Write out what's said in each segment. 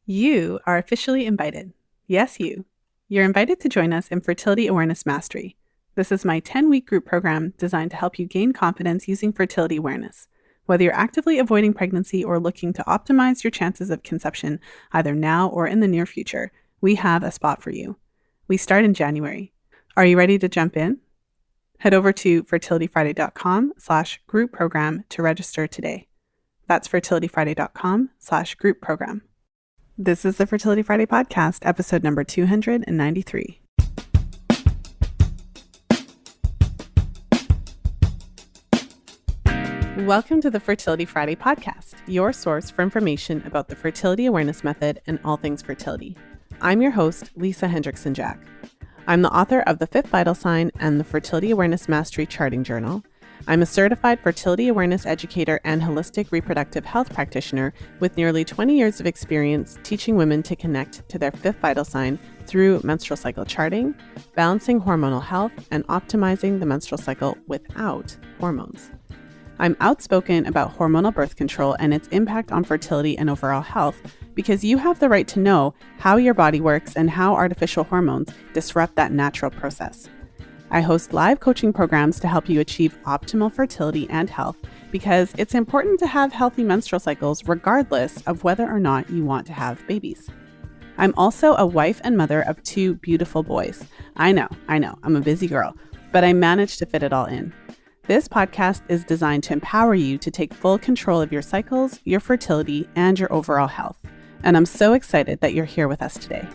You are officially invited. Yes, you. You're invited to join us in Fertility Awareness Mastery. This is my 10-week group program designed to help you gain confidence using fertility awareness. Whether you're actively avoiding pregnancy or looking to optimize your chances of conception, either now or in the near future, we have a spot for you. We start in January. Are you ready to jump in? Head over to fertilityfriday.com/group program to register today. That's fertilityfriday.com/group program. This is the Fertility Friday podcast, episode number 293. Welcome to the Fertility Friday podcast, your source for information about the fertility awareness method and all things fertility. I'm your host, Lisa Hendrickson-Jack. I'm the author of The Fifth Vital Sign and the Fertility Awareness Mastery Charting Journal. I'm a certified fertility awareness educator and holistic reproductive health practitioner with nearly 20 years of experience teaching women to connect to their fifth vital sign through menstrual cycle charting, balancing hormonal health, and optimizing the menstrual cycle without hormones. I'm outspoken about hormonal birth control and its impact on fertility and overall health because you have the right to know how your body works and how artificial hormones disrupt that natural process. I host live coaching programs to help you achieve optimal fertility and health because it's important to have healthy menstrual cycles regardless of whether or not you want to have babies. I'm also a wife and mother of 2 beautiful boys. I know, I'm a busy girl, but I managed to fit it all in. This podcast is designed to empower you to take full control of your cycles, your fertility, and your overall health. And I'm so excited that you're here with us today.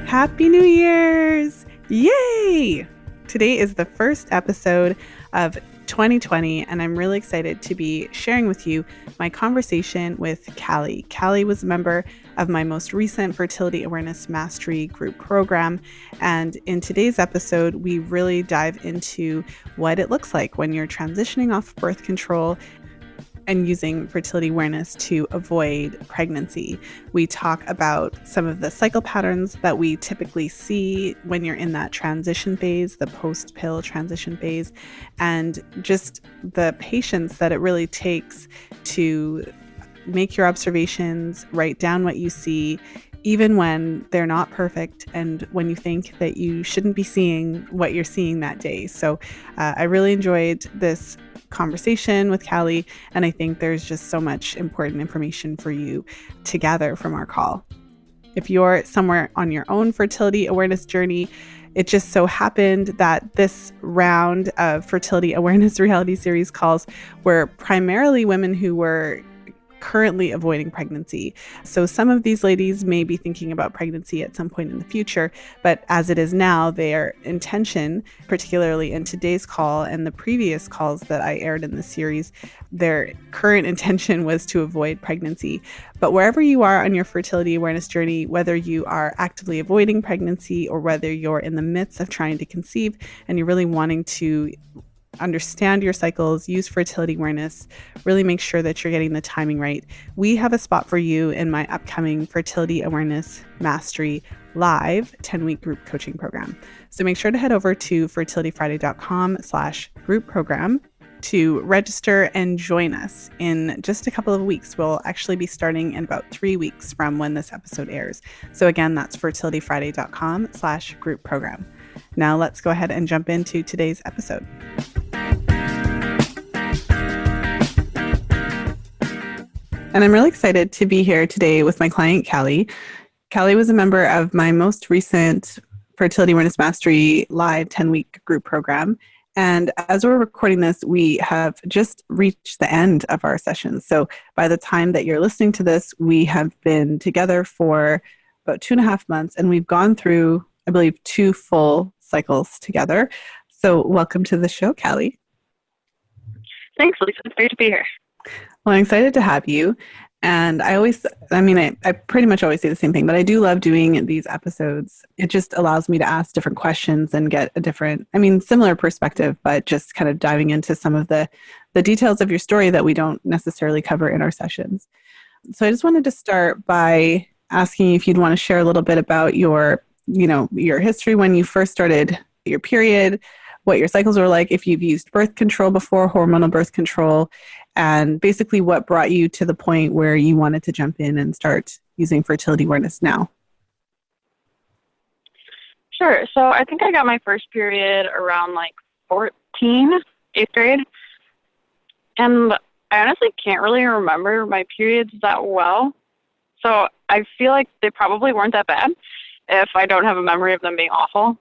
Happy New Year's! Yay! Today is the first episode of 2020, and I'm really excited to be sharing with you my conversation with Kallie. Kallie was a member of my most recent Fertility Awareness Mastery group program, and in today's episode, we really dive into what it looks like when you're transitioning off birth control and using fertility awareness to avoid pregnancy. We talk about some of the cycle patterns that we typically see when you're in that transition phase, the post-pill transition phase, and just the patience that it really takes to make your observations, write down what you see, even when they're not perfect and when you think that you shouldn't be seeing what you're seeing that day. So I really enjoyed this conversation with Kallie, and I think there's just so much important information for you to gather from our call. If you're somewhere on your own fertility awareness journey, it just so happened that this round of fertility awareness reality series calls were primarily women who were currently avoiding pregnancy. So some of these ladies may be thinking about pregnancy at some point in the future, but as it is now, their intention, particularly in today's call and the previous calls that I aired in the series, their current intention was to avoid pregnancy. But wherever you are on your fertility awareness journey, whether you are actively avoiding pregnancy or whether you're in the midst of trying to conceive and you're really wanting to understand your cycles, use fertility awareness, really make sure that you're getting the timing right, we have a spot for you in my upcoming Fertility Awareness Mastery live 10-week group coaching program. So make sure to head over to fertilityfriday.com/group program to register and join us in just a couple of weeks. We'll actually be starting in about 3 weeks from when this episode airs. So again, that's fertilityfriday.com/group program. Now let's go ahead and jump into today's episode. And I'm really excited to be here today with my client, Kallie. Kallie was a member of my most recent Fertility Awareness Mastery live 10-week group program. And as we're recording this, we have just reached the end of our sessions. So by the time that you're listening to this, we have been together for about 2.5 months, and we've gone through, I believe, 2 full cycles together. So welcome to the show, Kallie. Thanks, Lisa. It's great to be here. Well, I'm excited to have you. And I pretty much always say the same thing, but I do love doing these episodes. It just allows me to ask different questions and get a different, similar perspective, but just kind of diving into some of the details of your story that we don't necessarily cover in our sessions. So I just wanted to start by asking you if you'd want to share a little bit about your history when you first started your period, what your cycles were like, if you've used birth control before, hormonal birth control, and basically what brought you to the point where you wanted to jump in and start using fertility awareness now. Sure. So I think I got my first period around like 14, 8th grade. And I honestly can't really remember my periods that well. So I feel like they probably weren't that bad if I don't have a memory of them being awful.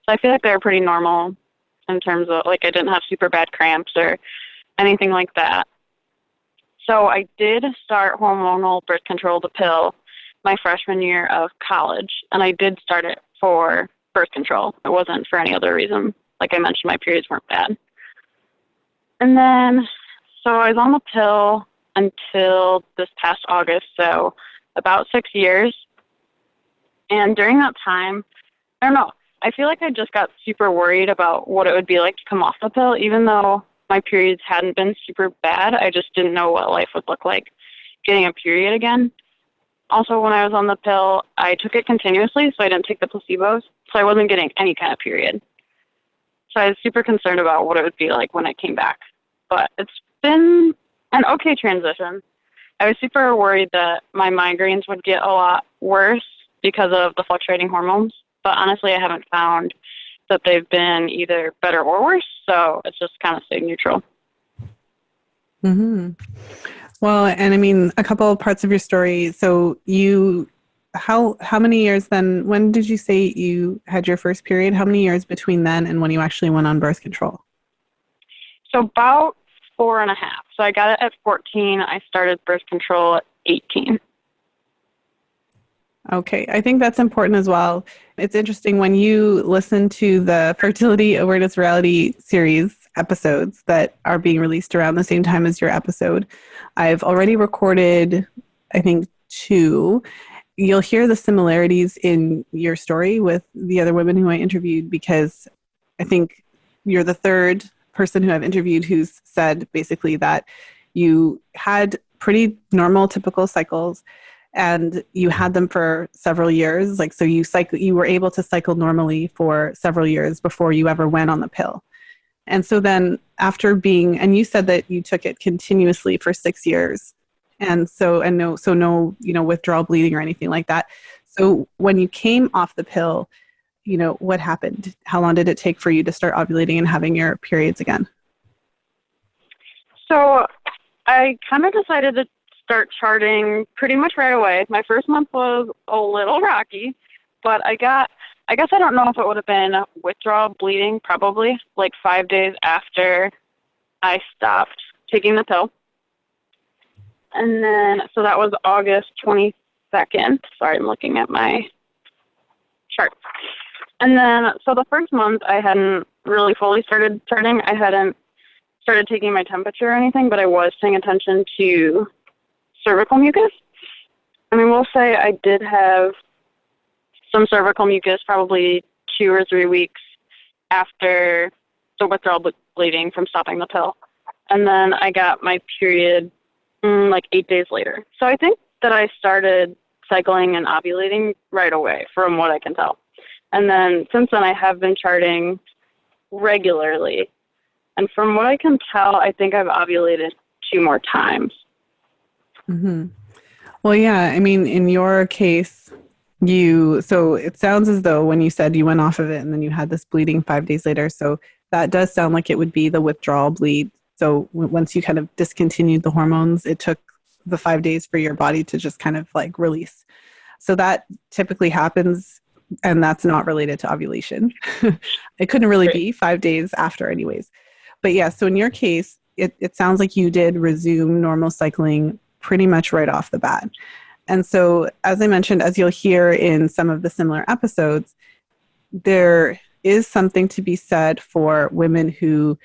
So I feel like they were pretty normal in terms of, like, I didn't have super bad cramps or anything like that. So I did start hormonal birth control, the pill, my freshman year of college. And I did start it for birth control. It wasn't for any other reason. Like I mentioned, my periods weren't bad. And then, so I was on the pill until this past August, so about 6 years. And during that time, I don't know, I feel like I just got super worried about what it would be like to come off the pill. Even though my periods hadn't been super bad, I just didn't know what life would look like getting a period again. Also, when I was on the pill, I took it continuously, so I didn't take the placebos, so I wasn't getting any kind of period. So I was super concerned about what it would be like when I came back. But it's been an okay transition. I was super worried that my migraines would get a lot worse because of the fluctuating hormones, but honestly, I haven't found that they've been either better or worse, so it's just kind of stayed neutral. Mm-hmm. Well, and I mean, a couple of parts of your story. So how many years then, when did you say you had your first period? How many years between then and when you actually went on birth control? So about 4.5. So I got it at 14. I started birth control at 18. Okay. I think that's important as well. It's interesting when you listen to the Fertility Awareness Reality series episodes that are being released around the same time as your episode. I've already recorded, I think, 2. You'll hear the similarities in your story with the other women who I interviewed, because I think you're the third person who I've interviewed who's said basically that you had pretty normal, typical cycles, and you had them for several years. Like, so you were able to cycle normally for several years before you ever went on the pill. And so then after and you said that you took it continuously for 6 years. And no, withdrawal bleeding or anything like that. So when you came off the pill, what happened? How long did it take for you to start ovulating and having your periods again? So I kind of decided to start charting pretty much right away. My first month was a little rocky, but I guess I don't know if it would have been withdrawal bleeding, probably like 5 days after I stopped taking the pill. And then, so that was August 22nd. Sorry, I'm looking at my chart. And then, so the first month I hadn't really fully started charting. I hadn't started taking my temperature or anything, but I was paying attention to cervical mucus. I mean, we'll say I did have some cervical mucus probably 2 or 3 weeks after the withdrawal bleeding from stopping the pill. And then I got my period like 8 days later. So I think that I started cycling and ovulating right away from what I can tell. And then since then I have been charting regularly. And from what I can tell, I think I've ovulated 2 more times. Mm-hmm. Well, yeah, I mean, in your case, so it sounds as though when you said you went off of it and then you had this bleeding 5 days later, so that does sound like it would be the withdrawal bleed. So once you kind of discontinued the hormones, it took the 5 days for your body to just kind of like release. So that typically happens, and that's not related to ovulation. It couldn't really be 5 days after anyways. But yeah, so in your case, it sounds like you did resume normal cycling pretty much right off the bat. And so, as I mentioned, as you'll hear in some of the similar episodes, there is something to be said for women who,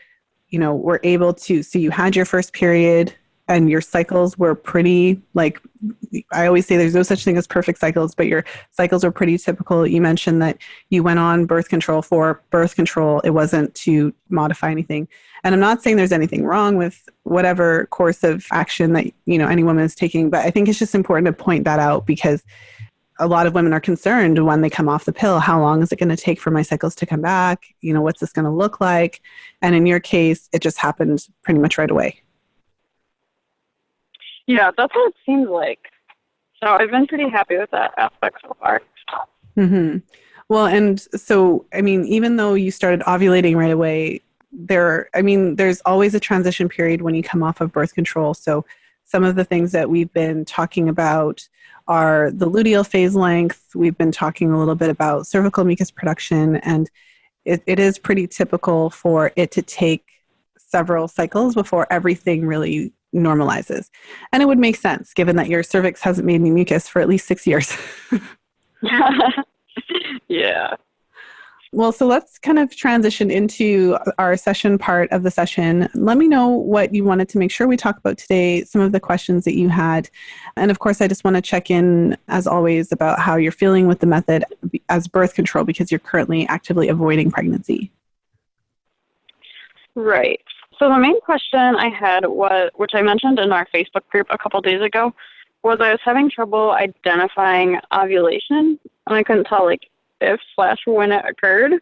were able to, so you had your first period and your cycles were pretty, like, I always say there's no such thing as perfect cycles, but your cycles are pretty typical. You mentioned that you went on birth control for birth control. It wasn't to modify anything. And I'm not saying there's anything wrong with whatever course of action that, any woman is taking, but I think it's just important to point that out because a lot of women are concerned when they come off the pill. How long is it going to take for my cycles to come back? What's this going to look like? And in your case, it just happened pretty much right away. Yeah, that's what it seems like. So I've been pretty happy with that aspect so far. Mm-hmm. Well, and so, even though you started ovulating right away, there's always a transition period when you come off of birth control. So some of the things that we've been talking about are the luteal phase length. We've been talking a little bit about cervical mucus production, and it is pretty typical for it to take several cycles before everything really normalizes. And it would make sense given that your cervix hasn't made any mucus for at least 6 years. Yeah. Well, so let's kind of transition into our session part of the session. Let me know what you wanted to make sure we talk about today, some of the questions that you had. And of course, I just want to check in, as always, about how you're feeling with the method as birth control, because you're currently actively avoiding pregnancy. Right. So the main question I had was, which I mentioned in our Facebook group a couple days ago, was I was having trouble identifying ovulation, and I couldn't tell if/when it occurred.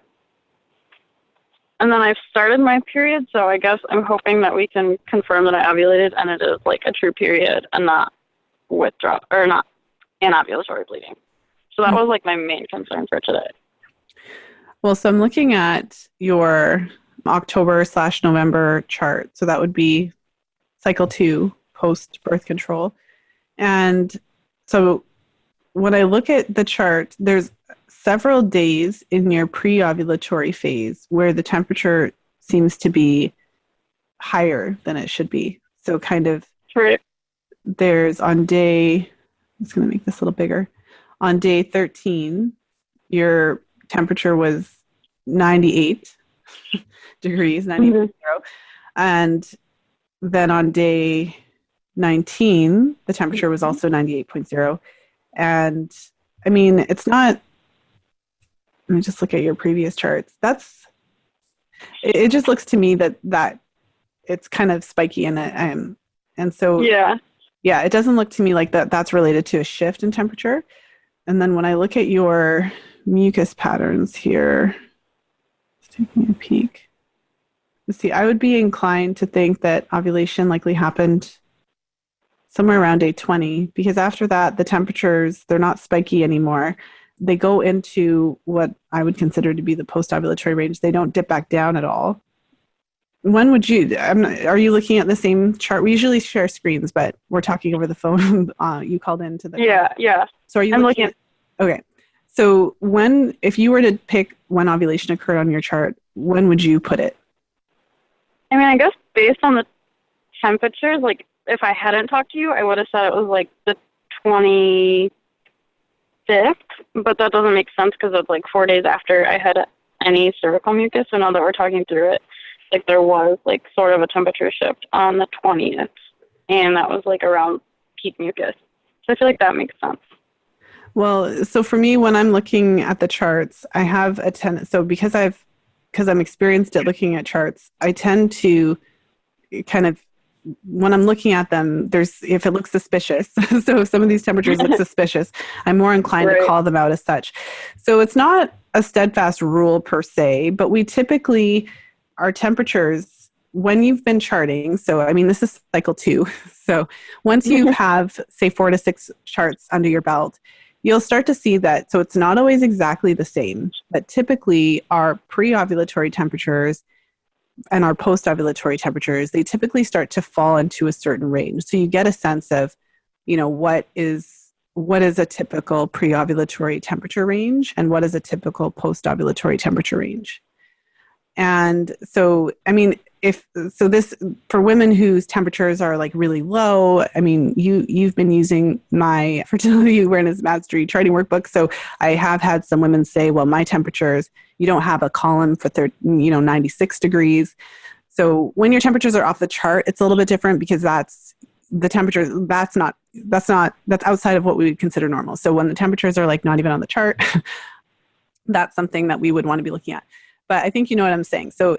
And then I've started my period, so I guess I'm hoping that we can confirm that I ovulated and it is a true period and not withdrawal or not anovulatory bleeding. So that was my main concern for today. Well, so I'm looking at your October/November chart. So that would be cycle 2 post birth control. And so when I look at the chart, there's several days in your pre-ovulatory phase where the temperature seems to be higher than it should be. So kind of there's on day, I'm just going to make this a little bigger. On day 13, your temperature was 98 degrees, 98.0. And then on day 19, the temperature was also 98.0. And it's not, let me just look at your previous charts. It just looks to me that it's kind of spiky in it. And so, yeah, it doesn't look to me like that's related to a shift in temperature. And then when I look at your mucus patterns here, just taking a peek. Let's see, I would be inclined to think that ovulation likely happened somewhere around day 20, because after that, the temperatures, they're not spiky anymore. They go into what I would consider to be the post-ovulatory range. They don't dip back down at all. When would you, are you looking at the same chart? We usually share screens, but we're talking over the phone. You called into the Yeah. So are you looking at, okay. So if you were to pick when ovulation occurred on your chart, when would you put it? I guess based on the temperatures, if I hadn't talked to you, I would have said it was the 25th, but that doesn't make sense because it's 4 days after I had any cervical mucus. So now that we're talking through it, there was sort of a temperature shift on the 20th, and that was around peak mucus. So I feel that makes sense. Well, so for me, when I'm looking at the charts, I have a tendency, so because I'm experienced at looking at charts, I tend to kind of, when I'm looking at them, if it looks suspicious, so if some of these temperatures look suspicious, I'm more inclined to call them out as such. So it's not a steadfast rule per se, but we typically, our temperatures, when you've been charting, so this is cycle 2. So once you have, say, 4 to 6 charts under your belt, you'll start to see that, so it's not always exactly the same, but typically our pre-ovulatory temperatures and our post-ovulatory temperatures, they typically start to fall into a certain range. So you get a sense of, what is a typical pre-ovulatory temperature range and what is a typical post-ovulatory temperature range. And so, this, for women whose temperatures are really low, you've been using my Fertility Awareness Mastery charting workbook. So I have had some women say, well, my temperatures, you don't have a column for 96 degrees. So when your temperatures are off the chart, it's a little bit different because that's the temperature, that's outside of what we would consider normal. So when the temperatures are not even on the chart, that's something that we would want to be looking at. But I think you know what I'm saying. So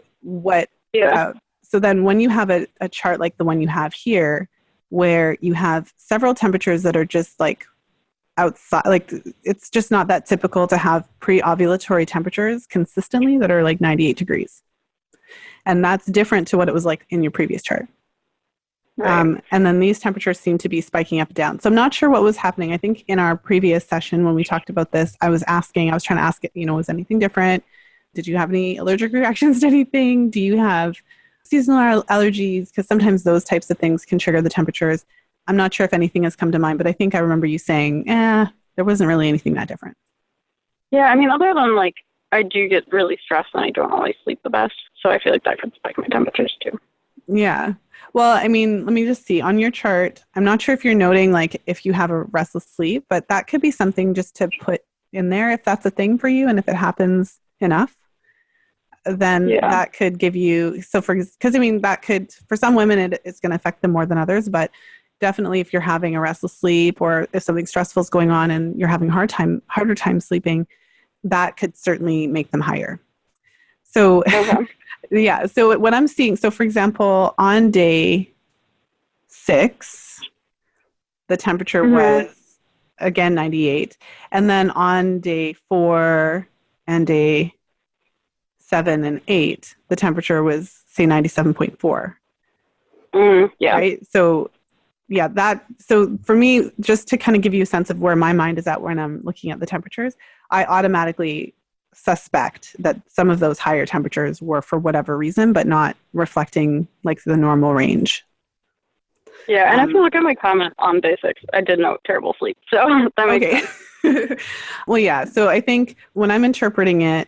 so then when you have a chart like the one you have here, where you have several temperatures that are just outside, like it's just not that typical to have pre-ovulatory temperatures consistently that are like 98 degrees. And that's different to what it was like in your previous chart. Right. And then these temperatures seem to be spiking up and down. So I'm not sure what was happening. I think in our previous session when we talked about this, I was trying to ask it, was anything different? Did you have any allergic reactions to anything? Do you have seasonal allergies? Because sometimes those types of things can trigger the temperatures. I'm not sure if anything has come to mind, but I think I remember you saying, there wasn't really anything that different. Yeah, I mean, other than like, I do get really stressed and I don't always sleep the best. So I feel like that could spike my temperatures too. Yeah. Well, I mean, let me just see on your chart. I'm not sure if you're noting like if you have a restless sleep, but that could be something just to put in there if that's a thing for you and if it happens enough. Then that could give you, because I mean, that could, for some women, it's going to affect them more than others, but definitely if you're having a restless sleep or if something stressful is going on and you're having harder time sleeping, that could certainly make them higher. So, yeah. So what I'm seeing, so for example, on day 6, the temperature was again 98. And then on day 4 and day 7 and 8, the temperature was say 97.4. Yeah. Right. So yeah, so for me, just to kind of give you a sense of where my mind is at when I'm looking at the temperatures, I automatically suspect that some of those higher temperatures were for whatever reason, but not reflecting like the normal range. Yeah. And if you look at my comment on day 6, I did note terrible sleep. So that makes sense. Well, yeah. So I think when I'm interpreting it,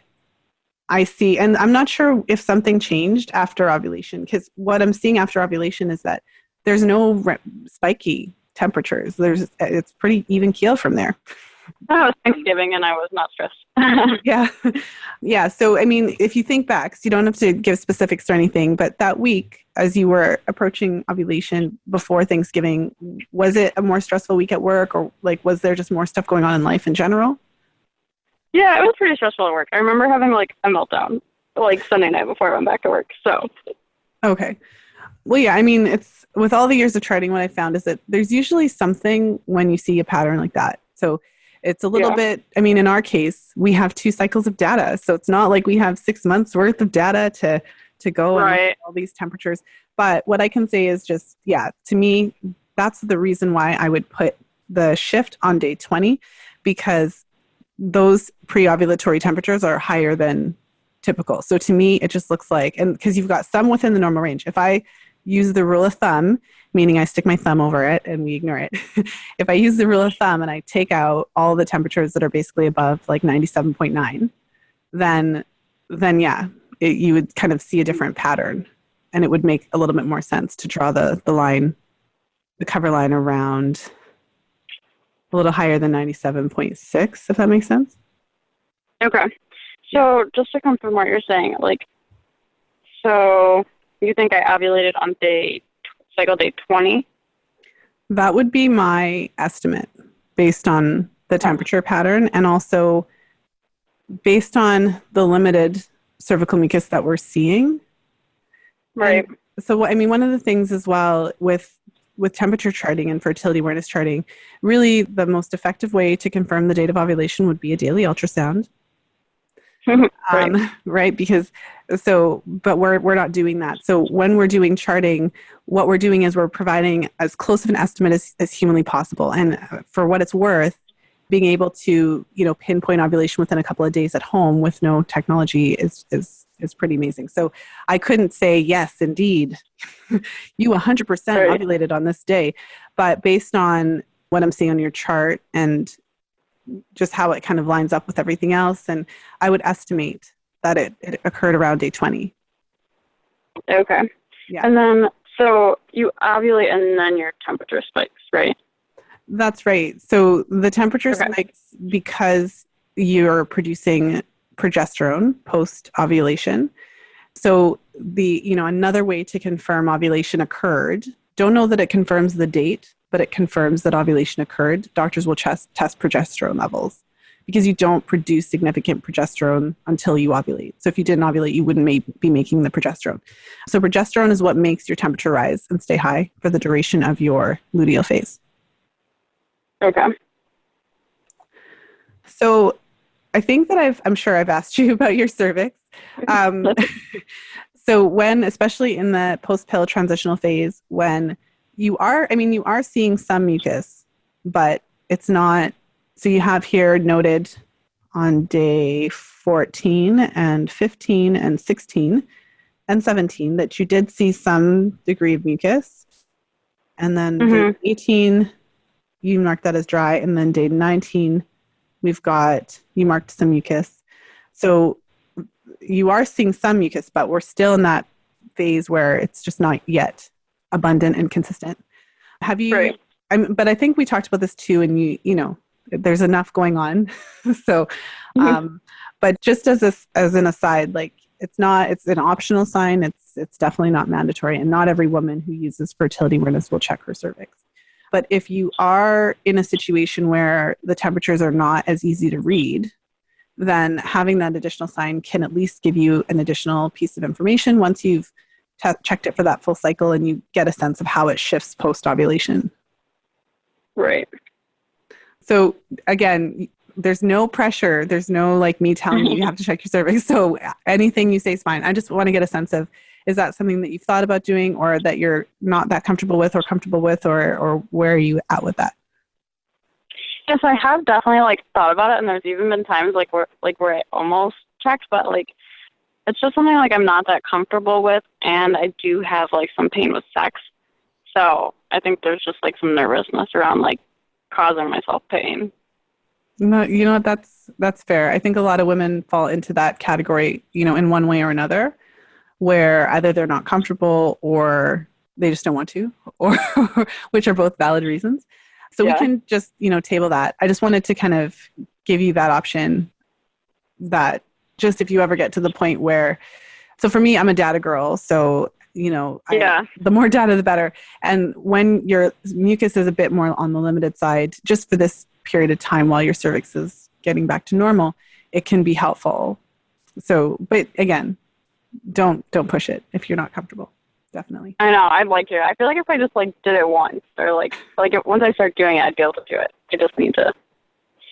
I see, and I'm not sure if something changed after ovulation, because what I'm seeing after ovulation is that there's no spiky temperatures. It's pretty even keel from there. Oh, it was Thanksgiving and I was not stressed. Yeah. Yeah. So, I mean, if you think back, so you don't have to give specifics or anything, but that week, as you were approaching ovulation before Thanksgiving, was it a more stressful week at work, or like, was there just more stuff going on in life in general? Yeah, it was pretty stressful at work. I remember having like a meltdown like Sunday night before I went back to work. So. Okay. Well, yeah, I mean, it's with all the years of charting, what I found is that there's usually something when you see a pattern like that. So it's a little bit, I mean, in our case, we have 2 cycles of data. So it's not like we have 6 months worth of data to go and look at all these temperatures. But what I can say is just, to me, that's the reason why I would put the shift on day 20, because those pre-ovulatory temperatures are higher than typical. So to me, it just looks like, and because you've got some within the normal range. If I use the rule of thumb, meaning I stick my thumb over it and we ignore it. If I use the rule of thumb and I take out all the temperatures that are basically above like 97.9, then you would kind of see a different pattern, and it would make a little bit more sense to draw the line, the cover line around a little higher than 97.6, if that makes sense. Okay. So just to confirm what you're saying, so you think I ovulated on cycle day 20? That would be my estimate based on the temperature pattern, and also based on the limited cervical mucus that we're seeing. Right. And so, I mean, one of the things as well with temperature charting and fertility awareness charting, really the most effective way to confirm the date of ovulation would be a daily ultrasound. Right. But we're not doing that. So when we're doing charting, what we're doing is we're providing as close of an estimate as humanly possible. And for what it's worth, being able to, pinpoint ovulation within a couple of days at home with no technology is pretty amazing. So I couldn't say, yes, indeed, you 100% ovulated on this day. But based on what I'm seeing on your chart and just how it kind of lines up with everything else, and I would estimate that it occurred around day 20. Okay. Yeah. And then, so you ovulate and then your temperature spikes, right? That's right. So the temperature spikes because you're producing progesterone post-ovulation. So another way to confirm ovulation occurred, don't know that it confirms the date, but it confirms that ovulation occurred. Doctors will test progesterone levels, because you don't produce significant progesterone until you ovulate. So if you didn't ovulate, you wouldn't be making the progesterone. So progesterone is what makes your temperature rise and stay high for the duration of your luteal phase. Okay. So I think that I'm sure I've asked you about your cervix. Um, so when, especially in the post-pill transitional phase, when you are seeing some mucus, but it's not, so you have here noted on day 14 and 15 and 16 and 17 that you did see some degree of mucus. And then day 18, you marked that as dry. And then day 19, you marked some mucus. So you are seeing some mucus, but we're still in that phase where it's just not yet abundant and consistent. Have you, Right. but I think we talked about this too, and there's enough going on. So, but just as an aside, like it's an optional sign. It's definitely not mandatory. And not every woman who uses fertility awareness will check her cervix. But if you are in a situation where the temperatures are not as easy to read, then having that additional sign can at least give you an additional piece of information once you've checked it for that full cycle and you get a sense of how it shifts post-ovulation. Right. So again, there's no pressure. There's no like me telling you have to check your cervix. So anything you say is fine. I just want to get a sense of, is that something that you've thought about doing or that you're not that comfortable with or where are you at with that? Yes, I have definitely like thought about it, and there's even been times where I almost checked, but like it's just something like I'm not that comfortable with, and I do have like some pain with sex, so I think there's just like some nervousness around like causing myself pain. No, you know what? That's fair. I think a lot of women fall into that category, in one way or another, where either they're not comfortable or they just don't want to, or which are both valid reasons. So we can just, table that. I just wanted to kind of give you that option that just if you ever get to the point where, so for me, I'm a data girl. So, the more data, the better. And when your mucus is a bit more on the limited side, just for this period of time while your cervix is getting back to normal, it can be helpful. So, but again, don't push it if you're not comfortable. Definitely. I know. I'd like to. I feel like if I just like did it once, or once I start doing it, I'd be able to do it. I just need to.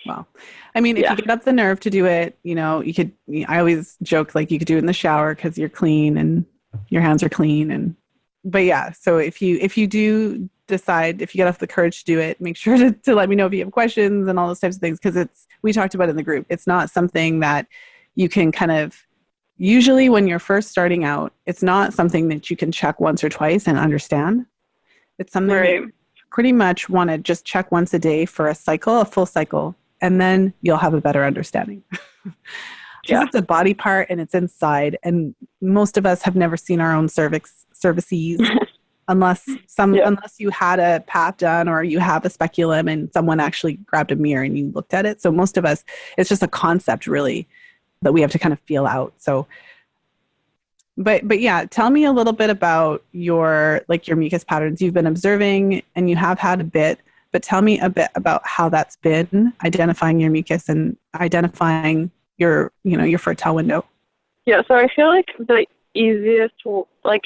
Well, I mean, if you get up the nerve to do it, you could. I always joke like you could do it in the shower because you're clean and your hands are clean. But yeah, so if you do decide, if you get off the courage to do it, make sure to let me know if you have questions and all those types of things because we talked about it in the group. It's not something that you can kind of. Usually when you're first starting out, it's not something that you can check once or twice and understand. It's something that you pretty much want to just check once a day for a full cycle, and then you'll have a better understanding. Because it's a body part and it's inside, and most of us have never seen our own cervices unless you had a pap done or you have a speculum and someone actually grabbed a mirror and you looked at it. So most of us, it's just a concept really that we have to kind of feel out. So, but yeah, tell me a little bit about your mucus patterns you've been observing, and you have had a bit, but tell me a bit about how that's been identifying your mucus and identifying your fertile window. Yeah. So I feel like the easiest,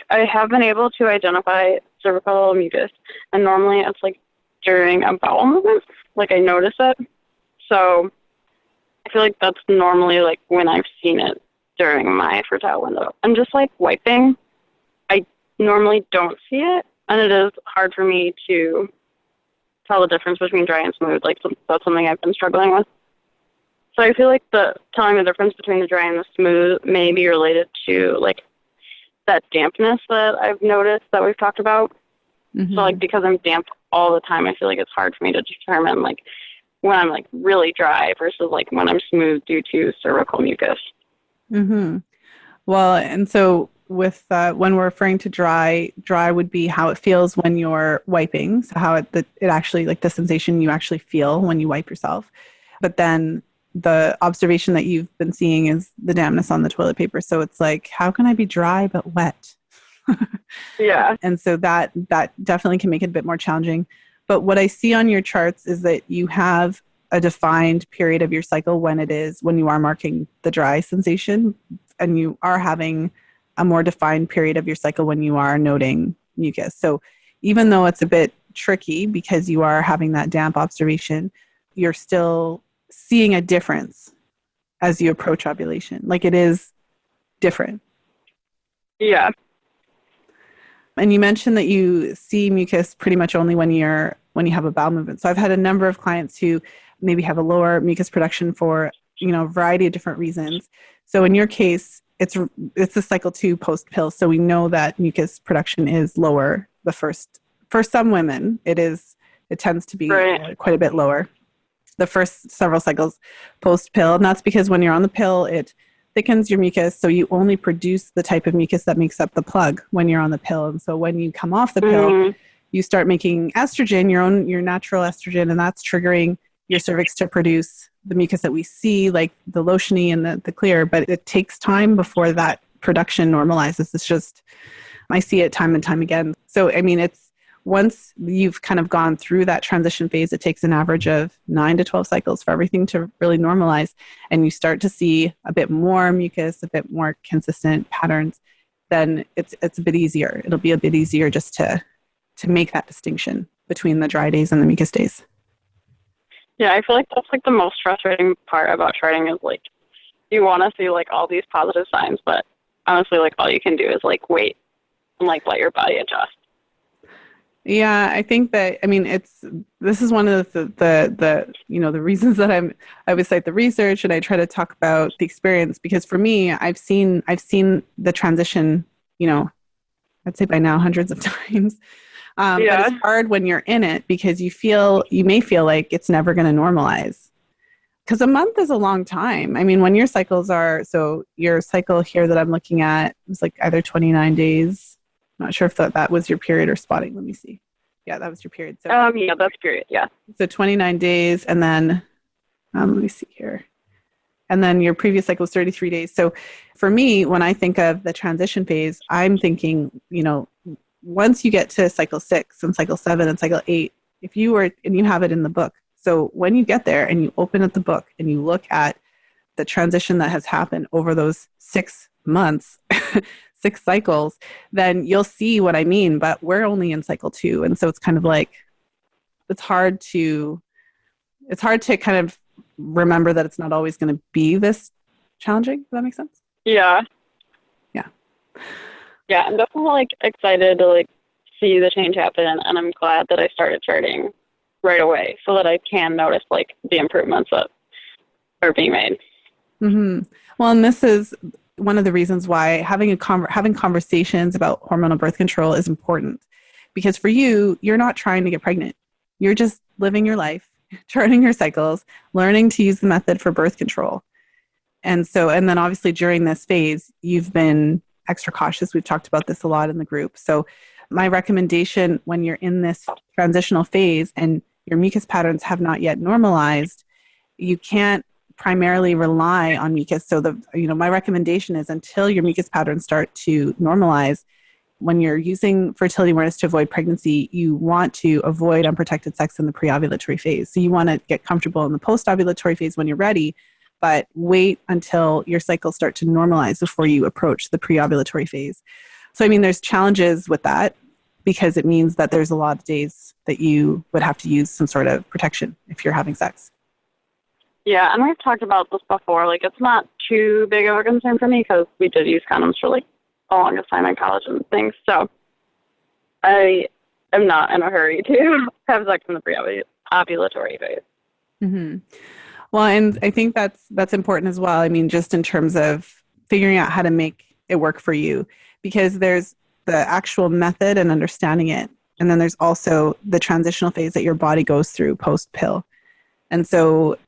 I have been able to identify cervical mucus, and normally it's like during a bowel movement, like I notice it. So I feel like that's normally like when I've seen it during my fertile window. And just like wiping, I normally don't see it, and it is hard for me to tell the difference between dry and smooth. Like that's something I've been struggling with. So I feel like telling the difference between the dry and the smooth may be related to like that dampness that I've noticed that we've talked about. Mm-hmm. So like because I'm damp all the time, I feel like it's hard for me to determine like when I'm like really dry versus like when I'm smooth due to cervical mucus. Mm-hmm. Well, and so with when we're referring to dry would be how it feels when you're wiping. So how it actually, like the sensation you actually feel when you wipe yourself. But then the observation that you've been seeing is the dampness on the toilet paper. So it's like, how can I be dry but wet? Yeah. And so that definitely can make it a bit more challenging. But what I see on your charts is that you have a defined period of your cycle when you are marking the dry sensation, and you are having a more defined period of your cycle when you are noting mucus. So even though it's a bit tricky because you are having that damp observation, you're still seeing a difference as you approach ovulation. Like, it is different. Yeah. And you mentioned that you see mucus pretty much only when you have a bowel movement. So I've had a number of clients who maybe have a lower mucus production for, a variety of different reasons. So in your case, it's the cycle 2 post pill. So we know that mucus production is lower for some women. It tends to be quite a bit lower the first several cycles post pill. And that's because when you're on the pill, it thickens your mucus. So you only produce the type of mucus that makes up the plug when you're on the pill. And so when you come off the pill, you start making estrogen, your natural estrogen, and that's triggering your cervix to produce the mucus that we see, like the lotiony and the clear. But it takes time before that production normalizes. It's just, I see it time and time again. So, I mean, once you've kind of gone through that transition phase, it takes an average of 9 to 12 cycles for everything to really normalize. And you start to see a bit more mucus, a bit more consistent patterns, then it's a bit easier. It'll be a bit easier just to make that distinction between the dry days and the mucus days. Yeah, I feel like that's like the most frustrating part about charting is like, you want to see like all these positive signs, but honestly, like all you can do is like wait and like let your body adjust. Yeah, I think that, I mean, this is one of the reasons that I would cite the research and I try to talk about the experience, because for me, I've seen the transition, I'd say by now hundreds of times. But it's hard when you're in it because you may feel like it's never going to normalize, because a month is a long time. I mean, when your cycles so your cycle here that I'm looking at is like either 29 days. Not sure if that was your period or spotting. Let me see. Yeah, that was your period. So yeah, that's period. Yeah. So 29 days, and then let me see here. And then your previous cycle was 33 days. So for me, when I think of the transition phase, I'm thinking, once you get to cycle 6 and cycle 7 and cycle 8, and you have it in the book. So when you get there and you open up the book and you look at the transition that has happened over those 6 months, 6 cycles, then you'll see what I mean. But we're only in cycle 2. And so it's kind of like, it's hard to kind of remember that it's not always going to be this challenging. Does that make sense? Yeah. Yeah. Yeah. I'm definitely like excited to like see the change happen. And I'm glad that I started charting right away so that I can notice like the improvements that are being made. Mm-hmm. Well, and this is one of the reasons why having conversations about hormonal birth control is important, because for you're not trying to get pregnant. You're just living your life, charting your cycles, learning to use the method for birth control. And then obviously during this phase, you've been extra cautious. We've talked about this a lot in the group. So my recommendation when you're in this transitional phase and your mucus patterns have not yet normalized, you can't primarily rely on mucus. So my recommendation is until your mucus patterns start to normalize, when you're using fertility awareness to avoid pregnancy, you want to avoid unprotected sex in the pre-ovulatory phase. So you want to get comfortable in the post-ovulatory phase when you're ready, but wait until your cycles start to normalize before you approach the pre-ovulatory phase. So, I mean, there's challenges with that because it means that there's a lot of days that you would have to use some sort of protection if you're having sex. Yeah, and we've talked about this before. Like, it's not too big of a concern for me because we did use condoms for, like, the longest time in college and things. So I am not in a hurry to have sex in the pre-ovulatory phase. Mm-hmm. Well, and I think that's important as well. I mean, just in terms of figuring out how to make it work for you, because there's the actual method and understanding it. And then there's also the transitional phase that your body goes through post-pill. And so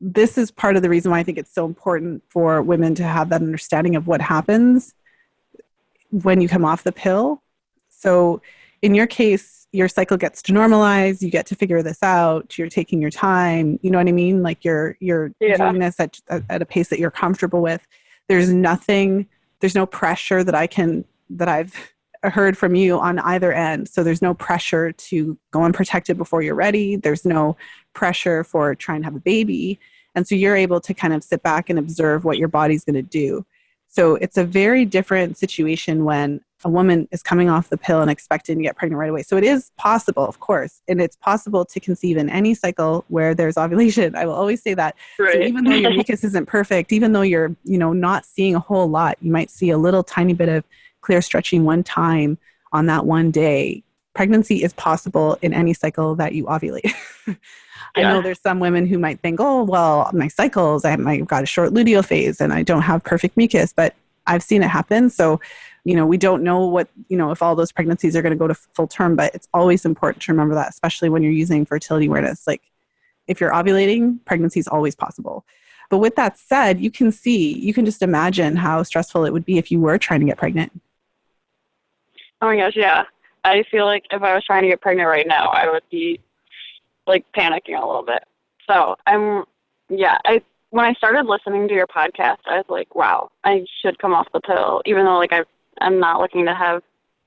this is part of the reason why I think it's so important for women to have that understanding of what happens when you come off the pill. So in your case, your cycle gets to normalize, you get to figure this out, you're taking your time, you know what I mean? Like you're doing this at a pace that you're comfortable with. There's no pressure that I've heard from you on either end. So there's no pressure to go unprotected before you're ready. There's no pressure for trying to have a baby. And so you're able to kind of sit back and observe what your body's going to do. So it's a very different situation when a woman is coming off the pill and expecting to get pregnant right away. So it is possible, of course, and it's possible to conceive in any cycle where there's ovulation. I will always say that. Right. So even though your mucus isn't perfect, even though you're, not seeing a whole lot, you might see a little tiny bit of clear stretching one time on that one day. Pregnancy is possible in any cycle that you ovulate. I know there's some women who might think, oh, well, my cycles, I've got a short luteal phase and I don't have perfect mucus, but I've seen it happen. So, we don't know what, if all those pregnancies are going to go to full term, but it's always important to remember that, especially when you're using fertility awareness. Like if you're ovulating, pregnancy is always possible. But with that said, you can just imagine how stressful it would be if you were trying to get pregnant. Oh my gosh, yeah. I feel like if I was trying to get pregnant right now, I would be like panicking a little bit. So when I started listening to your podcast, I was like, wow, I should come off the pill, even though I'm not looking to have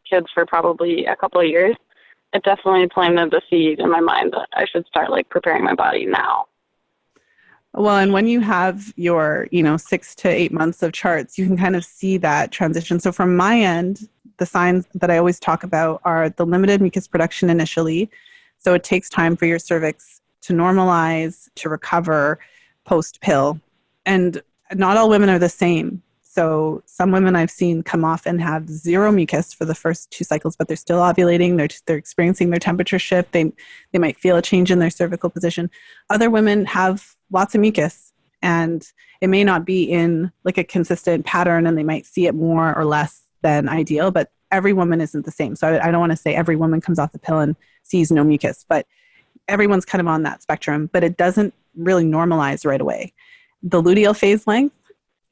kids for probably a couple of years. It definitely planted the seed in my mind that I should start preparing my body now. Well, and when you have your, 6 to 8 months of charts, you can kind of see that transition. So from my end, the signs that I always talk about are the limited mucus production initially. So it takes time for your cervix to normalize, to recover post-pill. And not all women are the same. So some women I've seen come off and have zero mucus for the first 2 cycles, but they're still ovulating. They're experiencing their temperature shift. They might feel a change in their cervical position. Other women have lots of mucus, and it may not be in a consistent pattern, and they might see it more or less than ideal, but every woman isn't the same. So I don't want to say every woman comes off the pill and sees no mucus, but everyone's kind of on that spectrum, but it doesn't really normalize right away. The luteal phase length,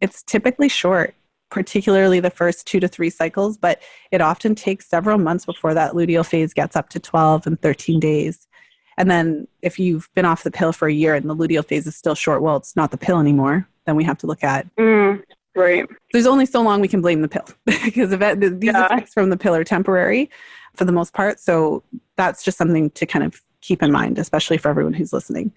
it's typically short, particularly the first 2 to 3 cycles, but it often takes several months before that luteal phase gets up to 12 and 13 days. And then if you've been off the pill for a year and the luteal phase is still short, well, it's not the pill anymore. Then we have to look at... Right. There's only so long we can blame the pill because these effects from the pill are temporary for the most part. So that's just something to kind of keep in mind, especially for everyone who's listening.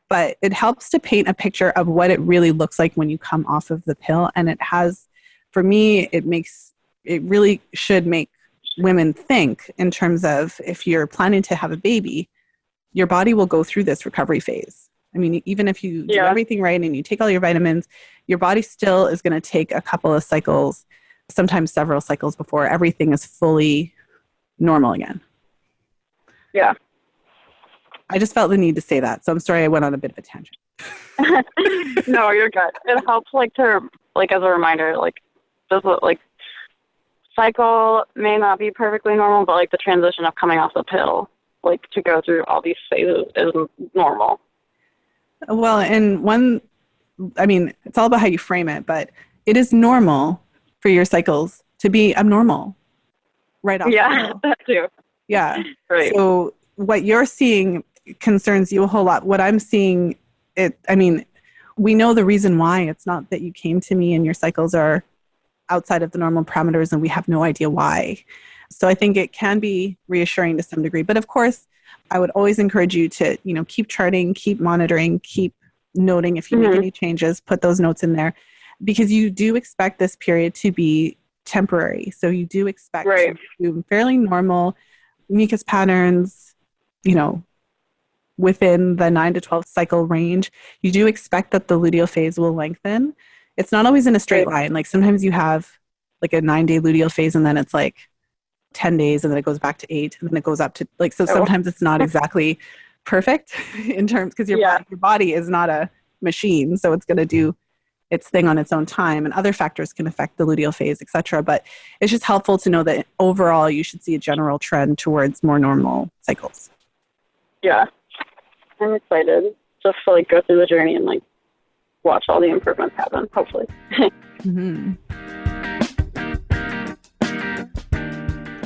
But it helps to paint a picture of what it really looks like when you come off of the pill. And it has, for me, it really should make women think in terms of if you're planning to have a baby, your body will go through this recovery phase. I mean, even if you do everything right and you take all your vitamins, your body still is going to take a couple of cycles, sometimes several cycles before everything is fully normal again. Yeah. I just felt the need to say that. So I'm sorry I went on a bit of a tangent. No, you're good. It helps to as a reminder, this cycle may not be perfectly normal, but the transition of coming off the pill, to go through all these phases is normal. Well, and it's all about how you frame it, but it is normal for your cycles to be abnormal right off. Yeah, that too. Yeah. Right. So what you're seeing concerns you a whole lot. What I'm seeing, we know the reason why. It's not that you came to me and your cycles are outside of the normal parameters and we have no idea why. So I think it can be reassuring to some degree. But of course, I would always encourage you to, keep charting, keep monitoring, keep noting if you make any changes, put those notes in there, because you do expect this period to be temporary. So you do expect to do fairly normal mucus patterns, within the 9 to 12 cycle range. You do expect that the luteal phase will lengthen. It's not always in a straight line. Sometimes you have a 9-day luteal phase and then it's 10 days and then it goes back to 8 and then it goes up to so sometimes it's not exactly perfect in terms because your body is not a machine. So it's going to do its thing on its own time and other factors can affect the luteal phase, etc. But it's just helpful to know that overall you should see a general trend towards more normal cycles. Yeah. I'm excited just to go through the journey and watch all the improvements happen, hopefully.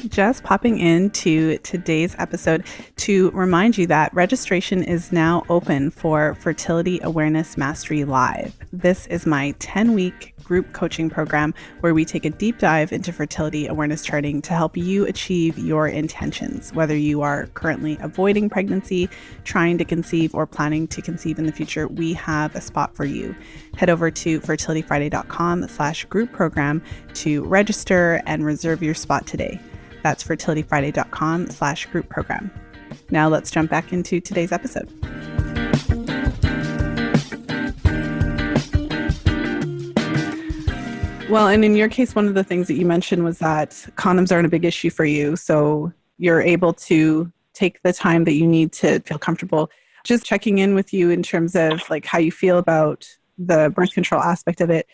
Just popping into today's episode to remind you that registration is now open for Fertility Awareness Mastery Live. This is my 10-week group coaching program where we take a deep dive into fertility awareness charting to help you achieve your intentions. Whether you are currently avoiding pregnancy, trying to conceive, or planning to conceive in the future, we have a spot for you. Head over to fertilityfriday.com/group program to register and reserve your spot today. That's fertilityfriday.com/group program. Now let's jump back into today's episode. Well, and in your case, one of the things that you mentioned was that condoms aren't a big issue for you. So you're able to take the time that you need to feel comfortable. Just checking in with you in terms of like how you feel about the birth control aspect of it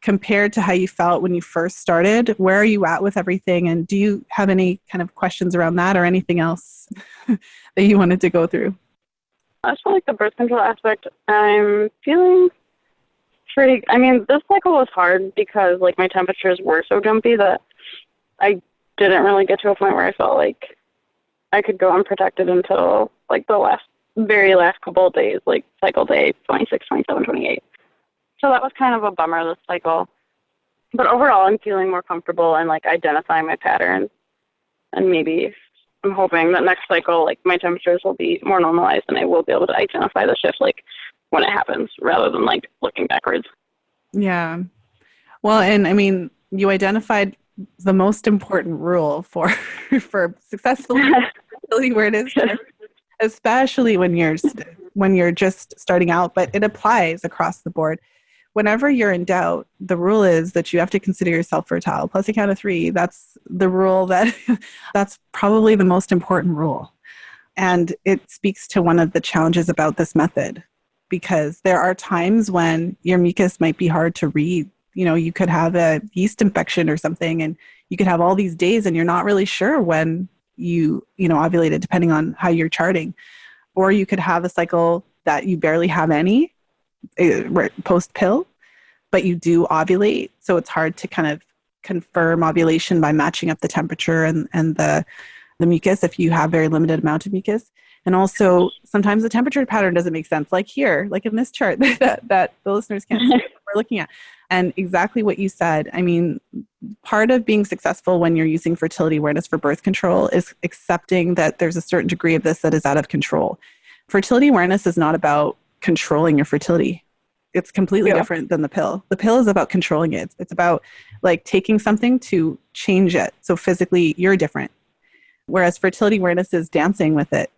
compared to how you felt when you first started. Where are you at with everything? And do you have any kind of questions around that or anything else that you wanted to go through? I just feel like the birth control aspect, I'm feeling this cycle was hard because like my temperatures were so jumpy that I didn't really get to a point where I felt like I could go unprotected until like the very last couple of days, like cycle day 26, 27, 28. So that was kind of a bummer this cycle. But overall, I'm feeling more comfortable and like identifying my patterns. And maybe I'm hoping that next cycle, like my temperatures will be more normalized and I will be able to identify the shift like when it happens rather than like looking backwards. Yeah. Well, and I mean, you identified the most important rule for successfully fertility awareness, especially when you're just starting out, but it applies across the board. Whenever you're in doubt, the rule is that you have to consider yourself fertile. Plus a count of 3. That's the rule that's probably the most important rule. And it speaks to one of the challenges about this method, because there are times when your mucus might be hard to read. You know, you could have a yeast infection or something, and you could have all these days and you're not really sure when you ovulated, depending on how you're charting. Or you could have a cycle that you barely have any post-pill, but you do ovulate. So it's hard to kind of confirm ovulation by matching up the temperature and the mucus if you have very limited amount of mucus. And also sometimes the temperature pattern doesn't make sense, like here, like in this chart that the listeners can't see what we're looking at. And exactly what you said. I mean, part of being successful when you're using fertility awareness for birth control is accepting that there's a certain degree of this that is out of control. Fertility awareness is not about controlling your fertility. It's completely different than the pill. The pill is about controlling it. It's about like taking something to change it. So physically you're different. Whereas fertility awareness is dancing with it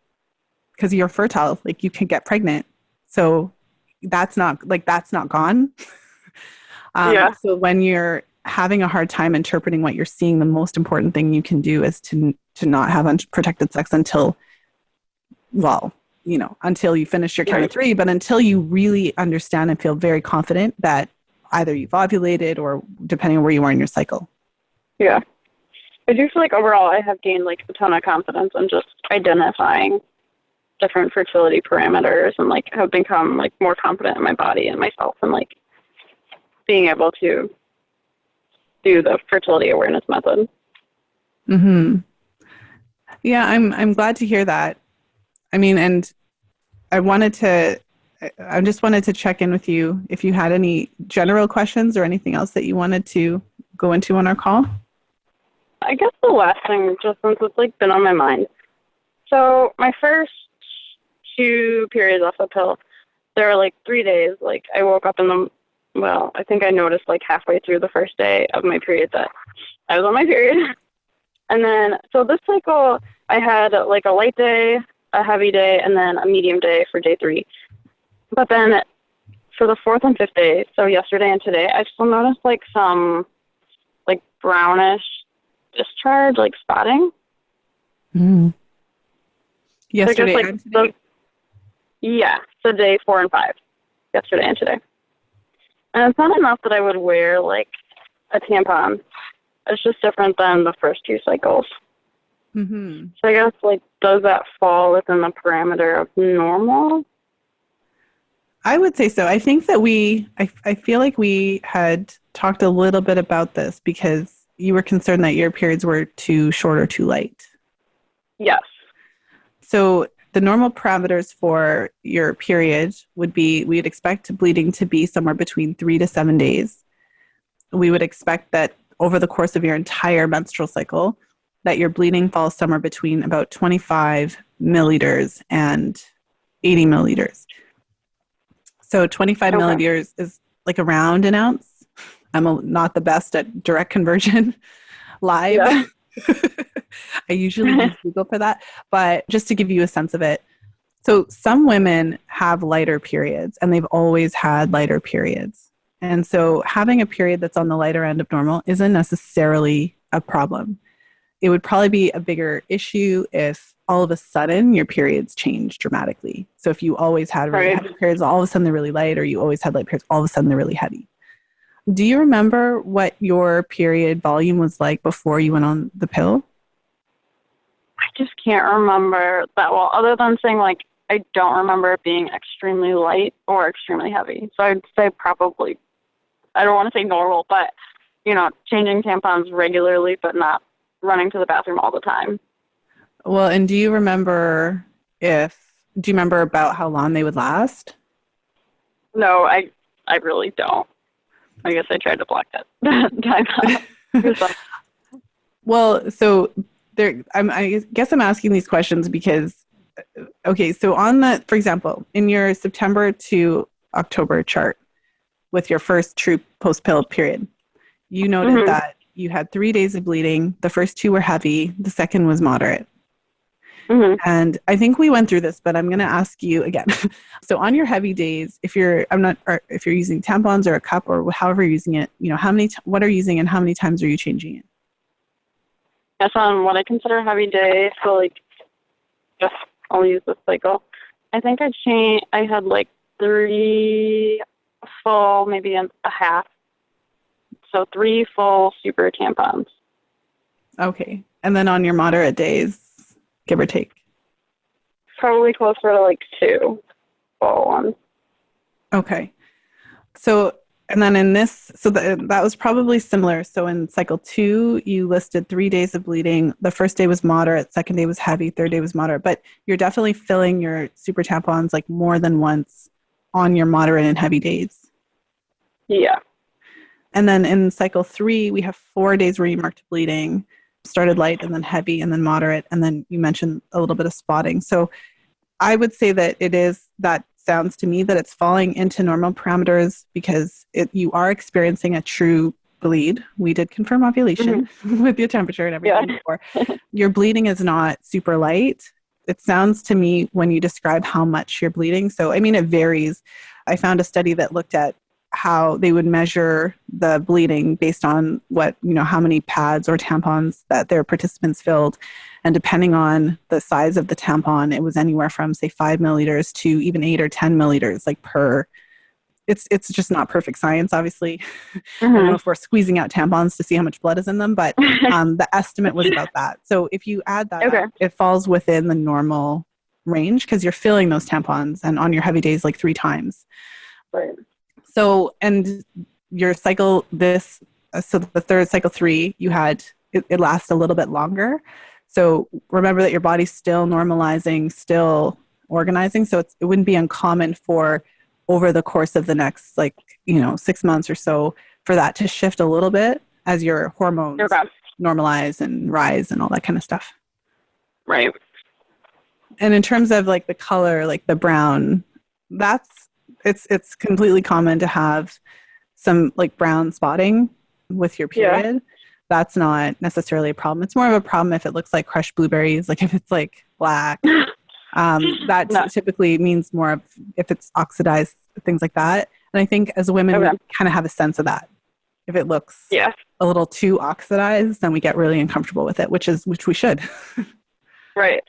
because you're fertile, like you can get pregnant. So that's not gone. So when you're having a hard time interpreting what you're seeing, the most important thing you can do is to not have unprotected sex until you finish your count of 3, but until you really understand and feel very confident that either you've ovulated or depending on where you are in your cycle. Yeah. I do feel like overall I have gained like a ton of confidence in just identifying different fertility parameters and like have become like more confident in my body and myself and like being able to do the fertility awareness method. Mm-hmm. Yeah, I'm glad to hear that. I mean, and I just wanted to check in with you if you had any general questions or anything else that you wanted to go into on our call. I guess the last thing, just since it's like been on my mind. So my first 2 periods off the pill, there were like 3 days. Like I woke up I think I noticed like halfway through the first day of my period that I was on my period. And then, so this cycle, I had like a light day, a heavy day, and then a medium day for day 3. But then for the 4th and 5th day, so yesterday and today, I still noticed like some like brownish discharge, like spotting. Mm. Yesterday so and today? So day 4 and 5, yesterday and today. And it's not enough that I would wear like a tampon. It's just different than the first 2 cycles. Mm-hmm. So I guess like, does that fall within the parameter of normal? I would say so. I think that I feel like we had talked a little bit about this because you were concerned that your periods were too short or too light. Yes. So the normal parameters for your period would be, we'd expect bleeding to be somewhere between 3 to 7 days. we would expect that over the course of your entire menstrual cycle, that your bleeding falls somewhere between about 25 milliliters and 80 milliliters. So 25 milliliters is like around an ounce. I'm not the best at direct conversion live. Yeah. I usually use Google for that. But just to give you a sense of it, so some women have lighter periods and they've always had lighter periods. And so having a period that's on the lighter end of normal isn't necessarily a problem. It would probably be a bigger issue if all of a sudden your periods change dramatically. So if you always had really heavy periods, all of a sudden they're really light, or you always had light periods, all of a sudden they're really heavy. Do you remember what your period volume was like before you went on the pill? I just can't remember that well, other than saying, like, I don't remember it being extremely light or extremely heavy. So I'd say probably, I don't want to say normal, but, changing tampons regularly, but not running to the bathroom all the time. Well, and do you remember about how long they would last? No, I really don't. I guess I tried to block that time out. Well, so I guess I'm asking these questions because, okay, so for example, in your September to October chart with your first true post-pill period, you noted that you had 3 days of bleeding. The first 2 were heavy. The second was moderate. Mm-hmm. And I think we went through this, but I'm going to ask you again. So on your heavy days, if you're using tampons or a cup or however you're using it, what are you using and how many times are you changing it? Yes, on what I consider a heavy day, so like, just I'll use this cycle. I think I had like 3 full, maybe a half. So 3 full super tampons. Okay. And then on your moderate days, give or take? Probably closer to like 2 full ones. Okay. So, and then in this, that was probably similar. So in cycle 2, you listed 3 days of bleeding. The first day was moderate, second day was heavy, third day was moderate. But you're definitely filling your super tampons like more than once on your moderate and heavy days. Yeah. And then in cycle 3, we have 4 days where you marked bleeding, started light and then heavy and then moderate. And then you mentioned a little bit of spotting. So I would say that that sounds to me that it's falling into normal parameters because you are experiencing a true bleed. We did confirm ovulation with your temperature and everything before. Your bleeding is not super light. It sounds to me when you describe how much you're bleeding. So, I mean, it varies. I found a study that looked at how they would measure the bleeding based on how many pads or tampons that their participants filled. And depending on the size of the tampon, it was anywhere from, say, 5 milliliters to even 8 or 10 milliliters, like per. It's just not perfect science, obviously. I don't know if we're squeezing out tampons to see how much blood is in them, but the estimate was about that. So if you add that up, it falls within the normal range because you're filling those tampons and on your heavy days like 3 times. Right. So, and your cycle, so the third cycle 3, you had, it lasts a little bit longer. So remember that your body's still normalizing, still organizing. So it wouldn't be uncommon for over the course of the next, 6 months or so for that to shift a little bit as your hormones normalize and rise and all that kind of stuff. Right. And in terms of like the color, like the brown, it's completely common to have some like brown spotting with your period. Yeah. That's not necessarily a problem. It's more of a problem if it looks like crushed blueberries, like if it's like black. Typically means more of if it's oxidized, things like that. And I think as women, we kind of have a sense of that. If it looks a little too oxidized, then we get really uncomfortable with it, which we should. Right.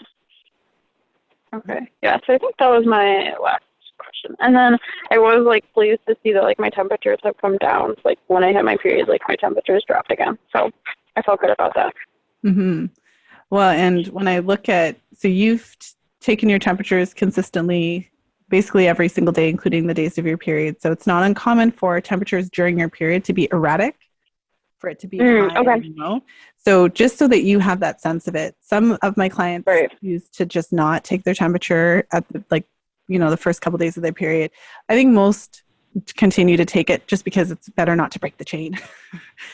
Okay. Yeah. So I think that was my last question. And then I was like pleased to see that like my temperatures have come down. So, like when I had my period, like my temperatures dropped again. So I felt good about that. Mm-hmm. Well, and when I look at, so you've taken your temperatures consistently, basically every single day, including the days of your period. So it's not uncommon for temperatures during your period to be erratic, for it to be high and low. So just so that you have that sense of it, some of my clients used to just not take their temperature at the first couple of days of their period. I think most continue to take it just because it's better not to break the chain.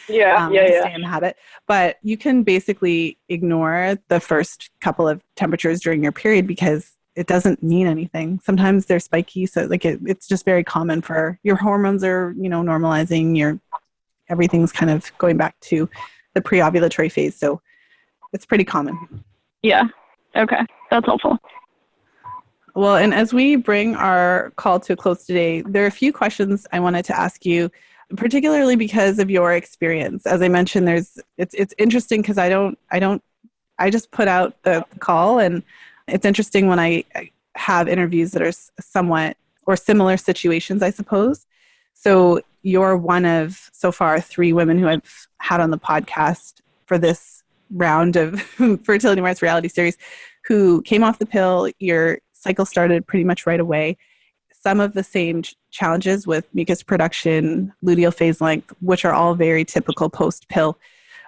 Yeah. To stay in the habit. But you can basically ignore the first couple of temperatures during your period because it doesn't mean anything. Sometimes they're spiky. So like it's just very common for your hormones are, normalizing, everything's kind of going back to the pre-ovulatory phase. So it's pretty common. Yeah. Okay. That's helpful. Well, and as we bring our call to a close today, there are a few questions I wanted to ask you, particularly because of your experience. As I mentioned, it's interesting because I just put out the call, and it's interesting when I have interviews that are somewhat or similar situations, I suppose. So you're one of so far 3 women who I've had on the podcast for this round of Fertility Mars reality series who came off the pill. Your cycle started pretty much right away. Some of the same challenges with mucus production, luteal phase length, which are all very typical post-pill.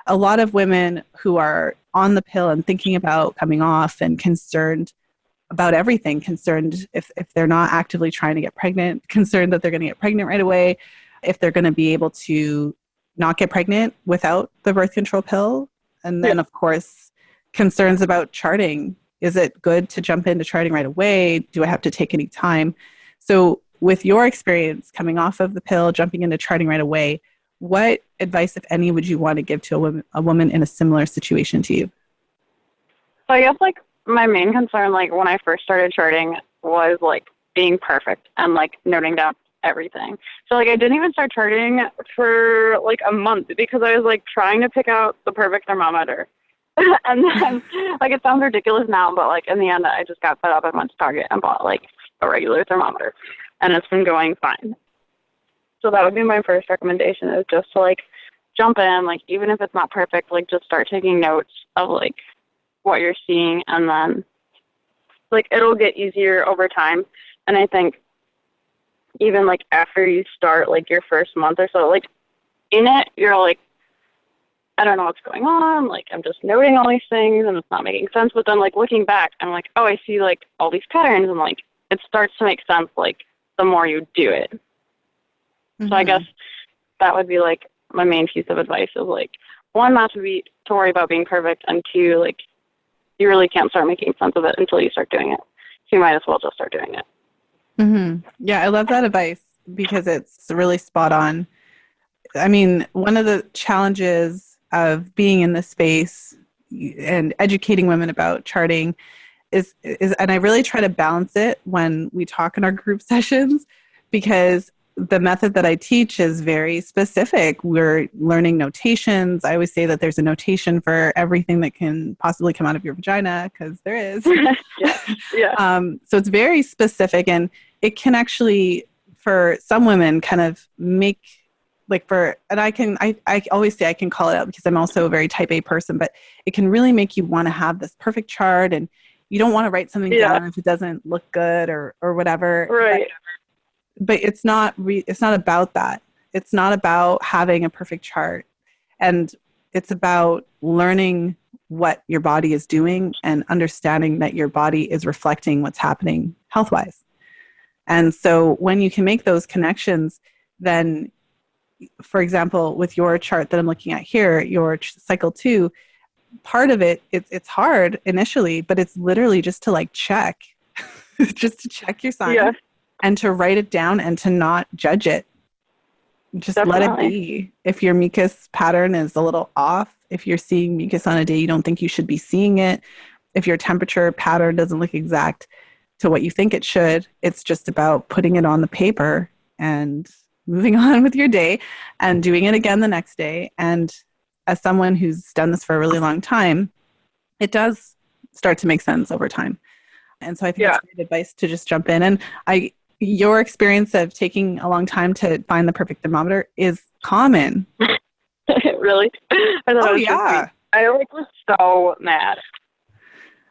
A lot of women who are on the pill and thinking about coming off and concerned about everything, concerned if they're not actively trying to get pregnant, concerned that they're going to get pregnant right away, if they're going to be able to not get pregnant without the birth control pill. And then, of course, concerns about charting. Is it good to jump into charting right away? Do I have to take any time? So with your experience coming off of the pill, jumping into charting right away, what advice, if any, would you want to give to a woman in a similar situation to you? So I guess like my main concern, like when I first started charting, was like being perfect and like noting down everything. So like I didn't even start charting for like a month because I was like trying to pick out the perfect thermometer. And then like it sounds ridiculous now, but like in the end I just got fed up and went to Target and bought like a regular thermometer, and it's been going fine. So that would be my first recommendation, is just to like jump in, like even if it's not perfect, like just start taking notes of like what you're seeing, and then like it'll get easier over time. And I think even like after you start like your first month or so, like in it, you're like, I don't know what's going on. Like, I'm just noting all these things and it's not making sense. But then, like, looking back, I'm like, oh, I see, like, all these patterns. And, like, it starts to make sense, like, the more you do it. Mm-hmm. So I guess that would be, like, my main piece of advice is, like, 1, not to worry about being perfect. And 2, like, you really can't start making sense of it until you start doing it. So you might as well just start doing it. Mm-hmm. Yeah, I love that advice because it's really spot on. I mean, one of the challenges of being in this space and educating women about charting is and I really try to balance it when we talk in our group sessions, because the method that I teach is very specific. We're learning notations. I always say that there's a notation for everything that can possibly come out of your vagina, because there is. Yeah. So it's very specific, and it can actually, for some women, kind of make I always say I can call it out because I'm also a very type A person, but it can really make you want to have this perfect chart, and you don't want to write something down if it doesn't look good or whatever. Right. But it's not about that. It's not about having a perfect chart, and it's about learning what your body is doing and understanding that your body is reflecting what's happening health-wise. And so when you can make those connections, then, for example, with your chart that I'm looking at here, your cycle 2, part of it's hard initially, but it's literally just to like check, just to check your sign and to write it down and to not judge it. Just Definitely. Let it be. If your mucus pattern is a little off, if you're seeing mucus on a day you don't think you should be seeing it, if your temperature pattern doesn't look exact to what you think it should, it's just about putting it on the paper and moving on with your day and doing it again the next day. And as someone who's done this for a really long time, it does start to make sense over time. And so I think that's great advice to just jump in. And your experience of taking a long time to find the perfect thermometer is common. Really? I thought it was I was so mad.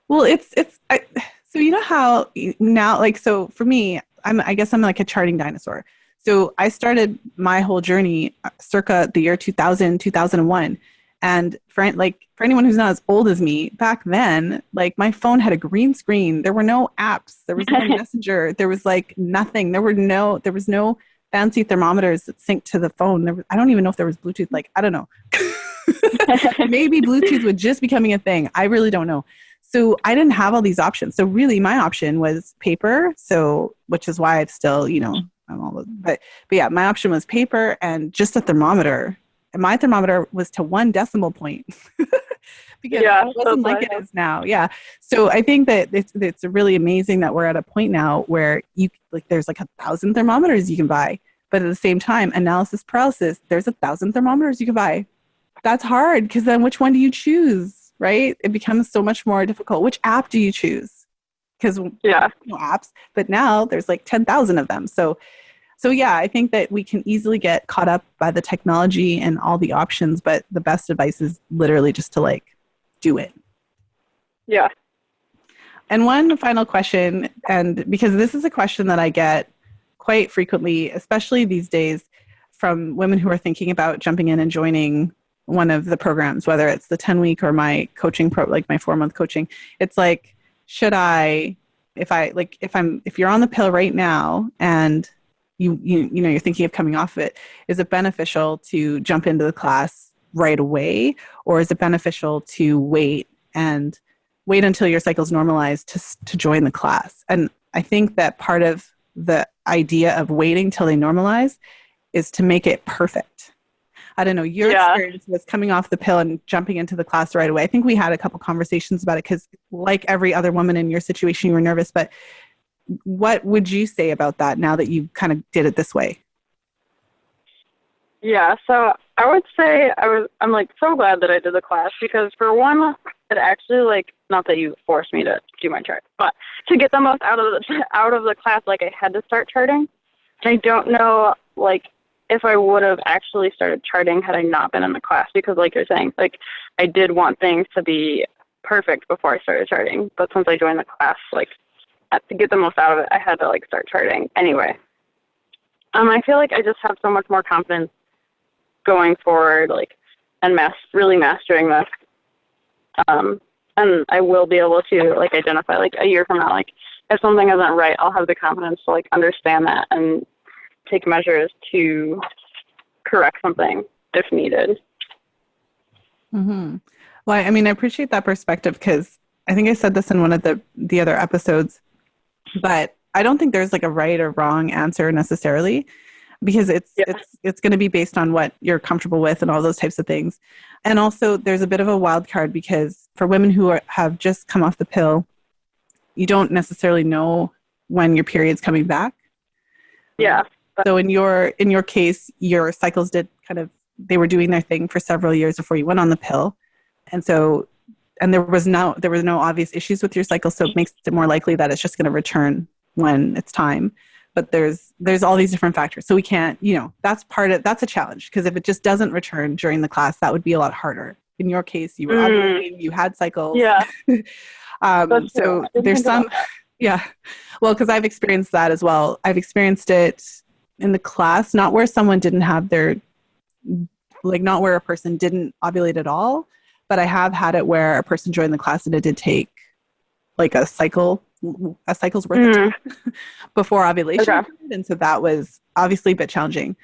Well, so you know how now, like, so for me, I guess I'm like a charting dinosaur. So I started my whole journey circa the year 2000, 2001. And for anyone who's not as old as me, back then, like my phone had a green screen. There were no apps. There was no messenger. There was like nothing. There was no fancy thermometers that sync to the phone. I don't even know if there was Bluetooth. Like, I don't know. Maybe Bluetooth would just be becoming a thing. I really don't know. So I didn't have all these options. So really my option was paper. So, which is why I've still, I'm all, but yeah, my option was paper and just a thermometer. And my thermometer was to 1 decimal point because it wasn't like it is now. Yeah. So I think that it's really amazing that we're at a point now where there's like 1,000 thermometers you can buy, but at the same time, analysis paralysis, there's 1,000 thermometers you can buy. That's hard because then which one do you choose, right? It becomes so much more difficult. Which app do you choose? Because apps, but now there's like 10,000 of them. So yeah, I think that we can easily get caught up by the technology and all the options, but the best advice is literally just to like do it. Yeah. And one final question, and because this is a question that I get quite frequently, especially these days from women who are thinking about jumping in and joining one of the programs, whether it's the 10-week or my coaching like my 4-month coaching. It's like, should I, if you're on the pill right now and you're thinking of coming off of it, is it beneficial to jump into the class right away, or is it beneficial to wait until your cycle's normalized to join the class? And I think that part of the idea of waiting till they normalize is to make it perfect. I don't know, your experience was coming off the pill and jumping into the class right away. I think we had a couple conversations about it because like every other woman in your situation, you were nervous, but what would you say about that now that you kind of did it this way? Yeah, so I would say I'm like so glad that I did the class because for one, it actually like, not that you forced me to do my chart, but to get the most out of the class, like I had to start charting. And I don't know like if I would have actually started charting had I not been in the class, because like you're saying, like I did want things to be perfect before I started charting. But since I joined the class, like to get the most out of it, I had to like start charting anyway. I feel like I just have so much more confidence going forward, like, and really mastering this. And I will be able to like identify like a year from now, like if something isn't right, I'll have the confidence to like understand that and take measures to correct something if needed. Mm-hmm. Well, I mean, I appreciate that perspective because I think I said this in one of the other episodes, but I don't think there's like a right or wrong answer necessarily, because it's going to be based on what you're comfortable with and all those types of things. And also there's a bit of a wild card because for women who have just come off the pill, you don't necessarily know when your period's coming back. Yeah. So in your case, your cycles they were doing their thing for several years before you went on the pill. And there was no obvious issues with your cycle. So it makes it more likely that it's just going to return when it's time. But there's all these different factors. So we can't, that's a challenge, because if it just doesn't return during the class, that would be a lot harder. In your case, you were ovulating, you had cycles. Yeah. So there's some, well, because I've experienced that as well. I've experienced it in the class, not where someone didn't have not where a person didn't ovulate at all, but I have had it where a person joined the class and it did take like a cycle's worth of time before ovulation. Okay. And so that was obviously a bit challenging.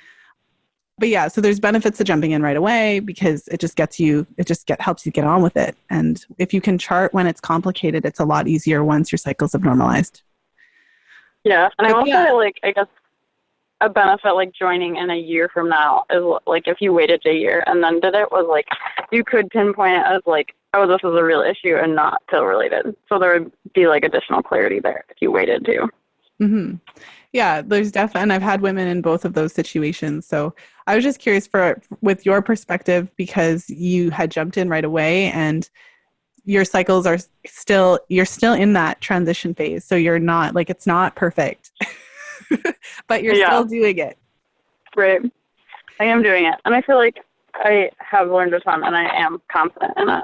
But yeah, so there's benefits to jumping in right away because it just helps you get on with it. And if you can chart when it's complicated, it's a lot easier once your cycles have normalized. Yeah. And I will say, like, I guess a benefit like joining in a year from now is like if you waited a year and then did it, was like you could pinpoint it as like, oh, this is a real issue and not pill related. So there would be like additional clarity there if you waited too. Mm-hmm. Yeah, there's definitely, and I've had women in both of those situations. So I was just curious with your perspective, because you had jumped in right away and your cycles you're still in that transition phase. So you're not like, it's not perfect, but you're still doing it. Right. I am doing it. And I feel like I have learned a ton and I am confident in it.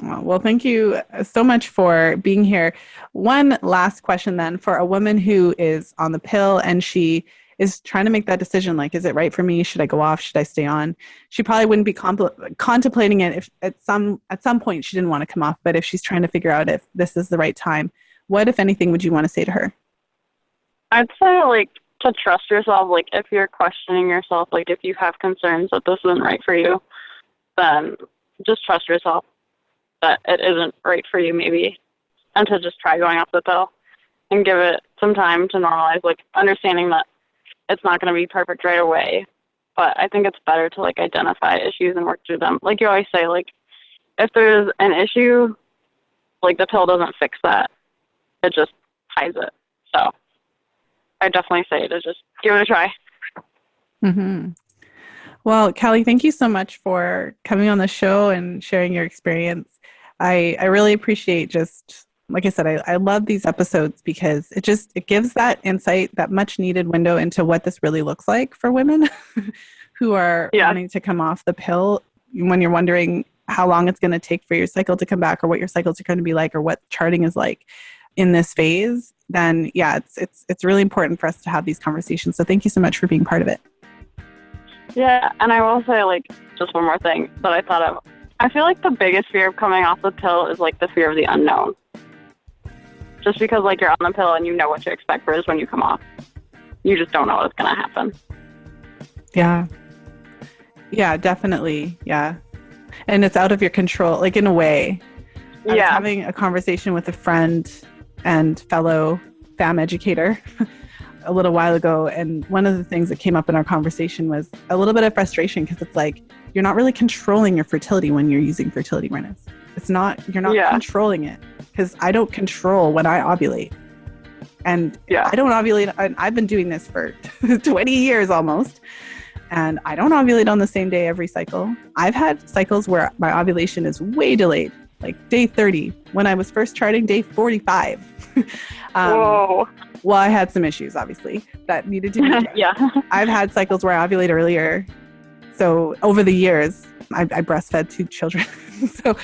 Well, thank you so much for being here. One last question then, for a woman who is on the pill and she is trying to make that decision, like, is it right for me? Should I go off? Should I stay on? She probably wouldn't be contemplating it if at some point she didn't want to come off, but if she's trying to figure out if this is the right time, what, if anything, would you want to say to her? I'd say, like, to trust yourself. Like, if you're questioning yourself, like, if you have concerns that this isn't right for you, then just trust yourself that it isn't right for you, maybe, and to just try going off the pill and give it some time to normalize, like, understanding that it's not going to be perfect right away. But I think it's better to, like, identify issues and work through them. Like you always say, like, if there's an issue, like, the pill doesn't fix that. It just hides it. So I definitely say to just give it a try. Mm-hmm. Well, Kallie, thank you so much for coming on the show and sharing your experience. I really appreciate, just like I said, I love these episodes because it gives that insight, that much needed window into what this really looks like for women who are wanting to come off the pill, when you're wondering how long it's going to take for your cycle to come back, or what your cycles are going to be like, or what charting is like in this phase. Then it's really important for us to have these conversations. So thank you so much for being part of it. Yeah, and I will say, like, just one more thing that I thought of. I feel like the biggest fear of coming off the pill is, like, the fear of the unknown. Just because, like, you're on the pill and you know what to expect, whereas when you come off, you just don't know what's going to happen. Yeah. Yeah, definitely. Yeah. And it's out of your control, like, in a way. I was having a conversation with a friend and fellow FAM educator a little while ago, and one of the things that came up in our conversation was a little bit of frustration, because it's like, you're not really controlling your fertility when you're using fertility awareness. You're not controlling it, because I don't control when I ovulate. And I don't ovulate. I've been doing this for 20 years almost, and I don't ovulate on the same day every cycle. I've had cycles where my ovulation is way delayed, like day 30. When I was first charting, day 45. Whoa. Well, I had some issues, obviously, that needed to be addressed. I've had cycles where I ovulate earlier. So over the years, I breastfed 2 children. So,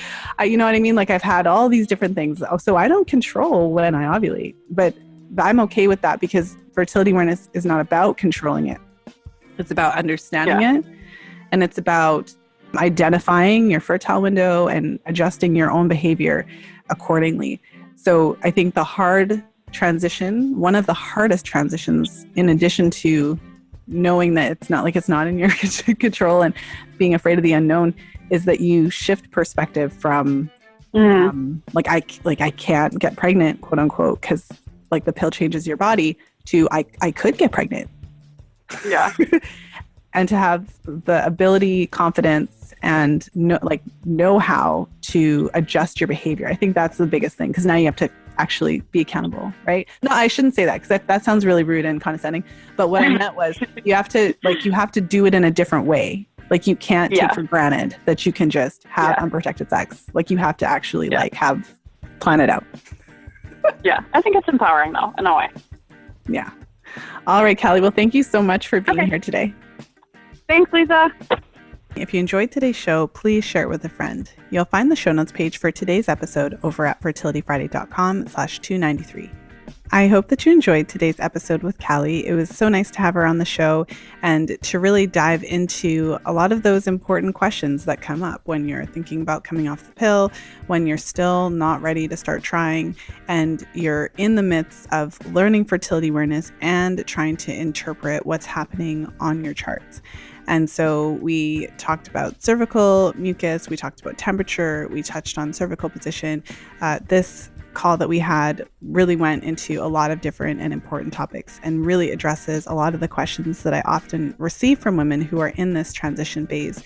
you know what I mean? Like, I've had all these different things. So I don't control when I ovulate, but I'm okay with that, because fertility awareness is not about controlling it. It's about understanding it. And it's about identifying your fertile window and adjusting your own behavior accordingly. So I think one of the hardest transitions, in addition to knowing that it's not in your control and being afraid of the unknown, is that you shift perspective from I can't get pregnant, quote unquote, because, like, the pill changes your body, to I could get pregnant. Yeah. And to have the ability, confidence, and know how to adjust your behavior. I think that's the biggest thing, because now you have to actually be accountable, right? No, I shouldn't say that, because that sounds really rude and condescending. But what I meant was, you have to do it in a different way. Like, you can't take for granted that you can just have unprotected sex. Like, you have to actually plan it out. Yeah, I think it's empowering, though, in a way. Yeah. All right, Kallie. Well, thank you so much for being here today. Thanks, Lisa. If you enjoyed today's show, please share it with a friend. You'll find the show notes page for today's episode over at fertilityfriday.com/293. I hope that you enjoyed today's episode with Kallie. It was so nice to have her on the show and to really dive into a lot of those important questions that come up when you're thinking about coming off the pill, when you're still not ready to start trying, and you're in the midst of learning fertility awareness and trying to interpret what's happening on your charts. And so we talked about cervical mucus, we talked about temperature, we touched on cervical position. This call that we had really went into a lot of different and important topics, and really addresses a lot of the questions that I often receive from women who are in this transition phase.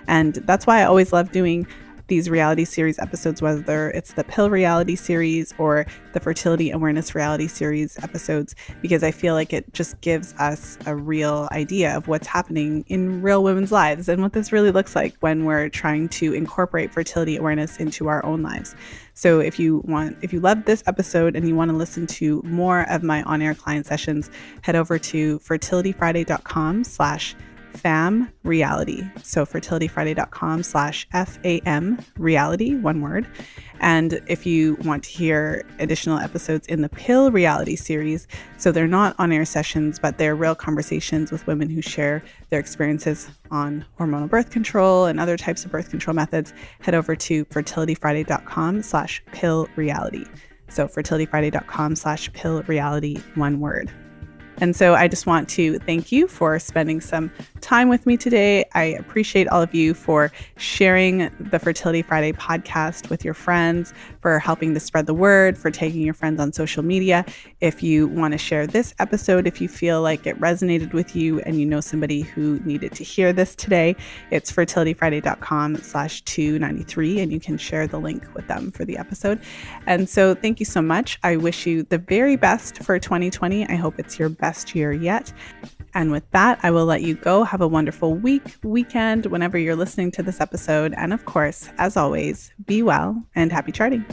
And that's why I always love doing these reality series episodes, whether it's the pill reality series or the fertility awareness reality series episodes, because I feel like it just gives us a real idea of what's happening in real women's lives and what this really looks like when we're trying to incorporate fertility awareness into our own lives. So if you love this episode and you want to listen to more of my on-air client sessions, head over to fertilityfriday.com/FAM reality. So fertilityfriday.com/FAM reality, one word. And if you want to hear additional episodes in the pill reality series, so they're not on-air sessions, but they're real conversations with women who share their experiences on hormonal birth control and other types of birth control methods, head over to fertilityfriday.com/pill reality. So fertilityfriday.com/pill reality, one word. And so I just want to thank you for spending some time with me today. I appreciate all of you for sharing the Fertility Friday podcast with your friends, for helping to spread the word, for tagging your friends on social media. If you want to share this episode, if you feel like it resonated with you and you know somebody who needed to hear this today, it's fertilityfriday.com/293, and you can share the link with them for the episode. And so thank you so much. I wish you the very best for 2020. I hope it's your best year yet. And with that, I will let you go. Have a wonderful weekend, whenever you're listening to this episode. And of course, as always, be well and happy charting.